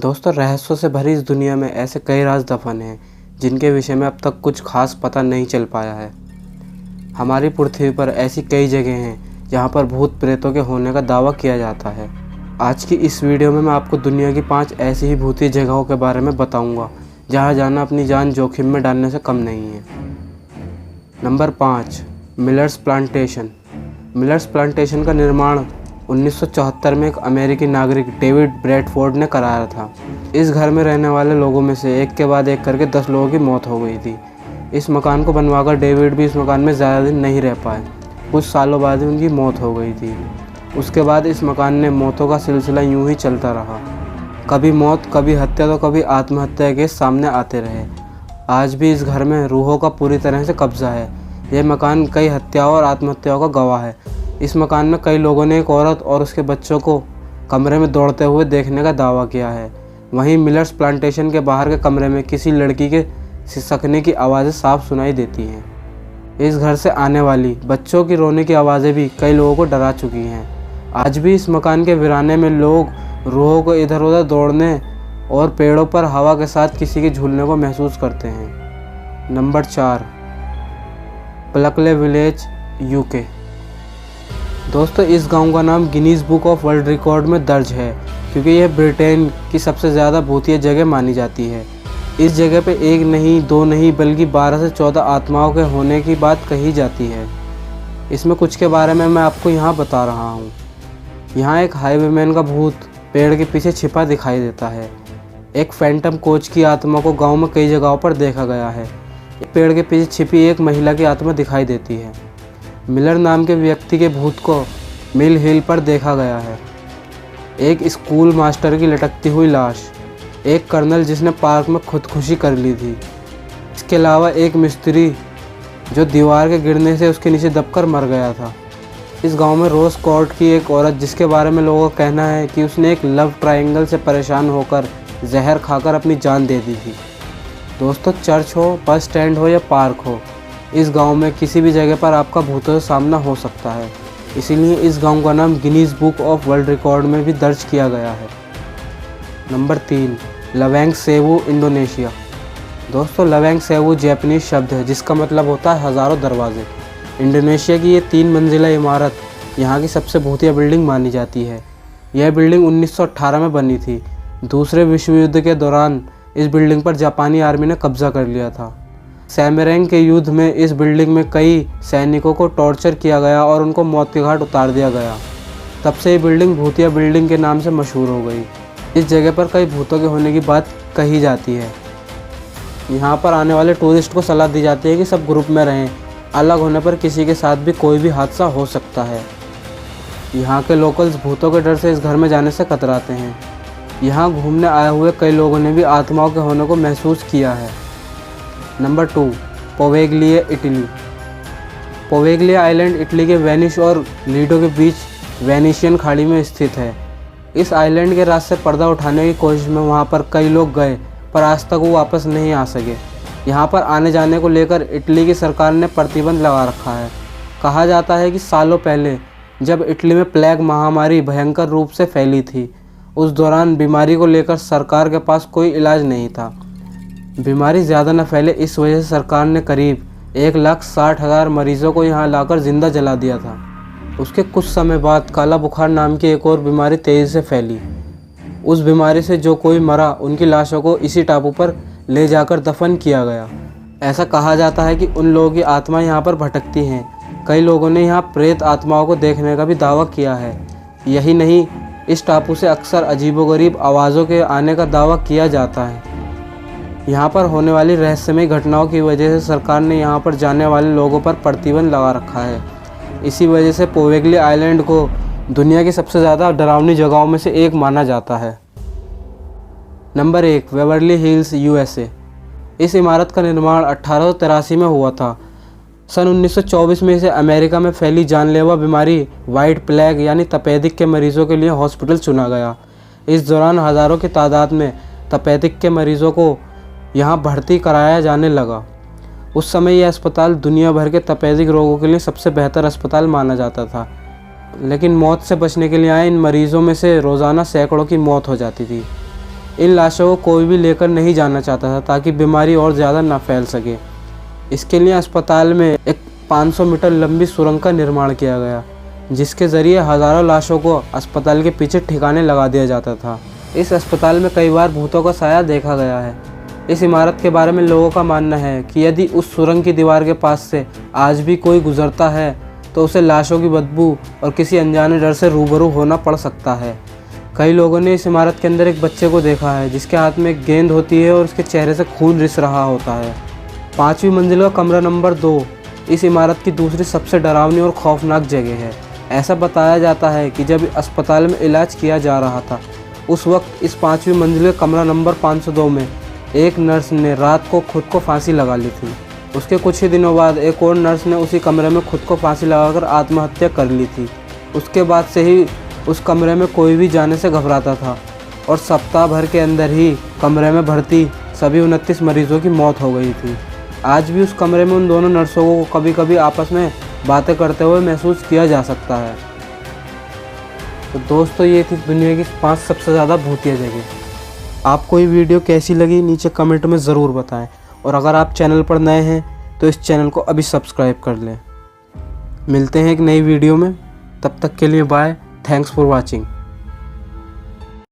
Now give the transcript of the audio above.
दोस्तों, रहस्यों से भरी इस दुनिया में ऐसे कई राज दफन हैं जिनके विषय में अब तक कुछ खास पता नहीं चल पाया है। हमारी पृथ्वी पर ऐसी कई जगह हैं जहां पर भूत प्रेतों के होने का दावा किया जाता है। आज की इस वीडियो में मैं आपको दुनिया की 5 ऐसी ही भूतिया जगहों के बारे में बताऊंगा जहां जाना अपनी जान जोखिम में डालने से कम नहीं है। Number 5, millers plantation. Millers plantation का निर्माण 1974 में एक अमेरिकी नागरिक डेविड ब्रैडफोर्ड ने कराया था। इस घर में रहने वाले लोगों में से एक के बाद एक करके 10 लोगों की मौत हो गई थी। इस मकान को बनवाकर डेविड भी इस मकान में ज़्यादा दिन नहीं रह पाए। कुछ सालों बाद ही उनकी मौत हो गई थी। उसके बाद इस मकान ने मौतों का सिलसिला यूं ही चलता रहा। कभी मौत, कभी हत्या तो कभी आत्महत्या के सामने आते रहे। आज भी इस घर में रूहों का पूरी तरह से कब्जा है। यह मकान कई हत्याओं और आत्महत्याओं का गवाह है। इस मकान में कई लोगों ने एक औरत और उसके बच्चों को कमरे में दौड़ते हुए देखने का दावा किया है। वहीं मिलर्स प्लांटेशन के बाहर के कमरे में किसी लड़की के सिसकने की आवाज़ें साफ सुनाई देती हैं। इस घर से आने वाली बच्चों की रोने की आवाज़ें भी कई लोगों को डरा चुकी हैं। आज भी इस मकान के वीराने में लोग रूहों को इधर उधर दौड़ने और पेड़ों पर हवा के साथ किसी के झूलने को महसूस करते हैं। Number 4, Pluckley village, UK. दोस्तों, इस गांव का नाम Guinness book of world record में दर्ज है क्योंकि यह ब्रिटेन की सबसे ज़्यादा भूतिया जगह मानी जाती है। इस जगह पे एक नहीं, दो नहीं, बल्कि 12 से 14 आत्माओं के होने की बात कही जाती है। इसमें कुछ के बारे में मैं आपको यहाँ बता रहा हूँ। यहाँ एक हाईवेमैन का भूत पेड़ के पीछे छिपा दिखाई देता है। एक फैंटम कोच की आत्मा को गाँव में कई जगहों पर देखा गया है। पेड़ के पीछे छिपी एक महिला की आत्मा दिखाई देती है। मिलर नाम के व्यक्ति के भूत को मिल हिल पर देखा गया है। एक स्कूल मास्टर की लटकती हुई लाश, एक कर्नल जिसने पार्क में खुदकुशी कर ली थी। इसके अलावा एक मिस्त्री जो दीवार के गिरने से उसके नीचे दबकर मर गया था। इस गांव में रोज कोर्ट की एक औरत जिसके बारे में लोगों का कहना है कि उसने एक लव ट्रायंगल से परेशान होकर जहर खाकर अपनी जान दे दी थी। दोस्तों, चर्च हो, बस स्टैंड हो या पार्क हो, इस गांव में किसी भी जगह पर आपका भूतों से सामना हो सकता है। इसीलिए इस गांव का नाम Guinness book of world record में भी दर्ज किया गया है। Number 3, Lawang Sewu, Indonesia. दोस्तों, लवैंग सेवू जापानीज शब्द है जिसका मतलब होता है हज़ारों दरवाजे। इंडोनेशिया की ये 3 मंजिला इमारत यहाँ की सबसे भूतिया बिल्डिंग मानी जाती है। यह बिल्डिंग 1918 में बनी थी। दूसरे विश्व युद्ध के दौरान इस बिल्डिंग पर जापानी आर्मी ने कब्जा कर लिया था। सैमरैंग के युद्ध में इस बिल्डिंग में कई सैनिकों को टॉर्चर किया गया और उनको मौत के घाट उतार दिया गया। तब से ये बिल्डिंग भूतिया बिल्डिंग के नाम से मशहूर हो गई। इस जगह पर कई भूतों के होने की बात कही जाती है। यहाँ पर आने वाले टूरिस्ट को सलाह दी जाती है कि सब ग्रुप में रहें। अलग होने पर किसी के साथ भी कोई भी हादसा हो सकता है। यहाँ के लोकल्स भूतों के डर से इस घर में जाने से कतराते हैं। यहाँ घूमने आए हुए कई लोगों ने भी आत्माओं के होने को महसूस किया है। Number 2, Poveglia, Italy. Poveglia island Italy के वेनिस और लीडो के बीच वेनिशियन खाड़ी में स्थित है। इस आइलैंड के रास्ते से पर्दा उठाने की कोशिश में वहाँ पर कई लोग गए पर आज तक वो वापस नहीं आ सके। यहाँ पर आने जाने को लेकर इटली की सरकार ने प्रतिबंध लगा रखा है। कहा जाता है कि सालों पहले जब इटली में प्लेग महामारी भयंकर रूप से फैली थी, उस दौरान बीमारी को लेकर सरकार के पास कोई इलाज नहीं था। बीमारी ज़्यादा न फैले इस वजह से सरकार ने करीब 1,60,000 मरीज़ों को यहाँ लाकर जिंदा जला दिया था। उसके कुछ समय बाद काला बुखार नाम की एक और बीमारी तेज़ी से फैली। उस बीमारी से जो कोई मरा उनकी लाशों को इसी टापू पर ले जाकर दफन किया गया। ऐसा कहा जाता है कि उन लोगों की आत्मा यहाँ पर भटकती हैं। कई लोगों ने यहाँ प्रेत आत्माओं को देखने का भी दावा किया है। यही नहीं, इस टापू से अक्सर अजीबोगरीब आवाज़ों के आने का दावा किया जाता है। यहाँ पर होने वाली रहस्यमय घटनाओं की वजह से सरकार ने यहाँ पर जाने वाले लोगों पर प्रतिबंध लगा रखा है। इसी वजह से पोवेगली आइलैंड को दुनिया की सबसे ज़्यादा डरावनी जगहों में से एक माना जाता है। Number 1, Beverly hills, USA. इस इमारत का निर्माण 1883 में हुआ था। सन 1924 में इसे अमेरिका में फैली जानलेवा बीमारी वाइट प्लेग यानी तपेदिक के मरीज़ों के लिए हॉस्पिटल चुना गया। इस दौरान हज़ारों की तादाद में तपेदिक के मरीज़ों को यहाँ भर्ती कराया जाने लगा। उस समय यह अस्पताल दुनिया भर के तपेदिक रोगों के लिए सबसे बेहतर अस्पताल माना जाता था। लेकिन मौत से बचने के लिए आए इन मरीज़ों में से रोज़ाना सैकड़ों की मौत हो जाती थी। इन लाशों को कोई भी लेकर नहीं जाना चाहता था ताकि बीमारी और ज़्यादा ना फैल सके। इसके लिए अस्पताल में एक 500 मीटर लंबी सुरंग का निर्माण किया गया, जिसके ज़रिए हज़ारों लाशों को अस्पताल के पीछे ठिकाने लगा दिया जाता था। इस अस्पताल में कई बार भूतों का साया देखा गया है। इस इमारत के बारे में लोगों का मानना है कि यदि उस सुरंग की दीवार के पास से आज भी कोई गुजरता है तो उसे लाशों की बदबू और किसी अनजाने डर से रूबरू होना पड़ सकता है। कई लोगों ने इस इमारत के अंदर एक बच्चे को देखा है जिसके हाथ में एक गेंद होती है और उसके चेहरे से खून रिस रहा होता है। 5वीं मंजिल का कमरा नंबर 2 इस इमारत की दूसरी सबसे डरावनी और खौफनाक जगह है। ऐसा बताया जाता है कि जब अस्पताल में इलाज किया जा रहा था उस वक्त इस 5वीं मंजिल के कमरा नंबर 502 में एक नर्स ने रात को खुद को फांसी लगा ली थी। उसके कुछ ही दिनों बाद एक और नर्स ने उसी कमरे में खुद को फांसी लगाकर आत्महत्या कर ली थी। उसके बाद से ही उस कमरे में कोई भी जाने से घबराता था और सप्ताह भर के अंदर ही कमरे में भर्ती सभी 29 मरीजों की मौत हो गई थी। आज भी उस कमरे में उन दोनों नर्सों को कभी कभी आपस में बातें करते हुए महसूस किया जा सकता है। तो दोस्तों, ये थी दुनिया की 5 सबसे ज़्यादा भूतिया जगह। आपको ये वीडियो कैसी लगी नीचे कमेंट में ज़रूर बताएं, और अगर आप चैनल पर नए हैं तो इस चैनल को अभी सब्सक्राइब कर लें। मिलते हैं एक नई वीडियो में, तब तक के लिए बाय। Thanks for watching.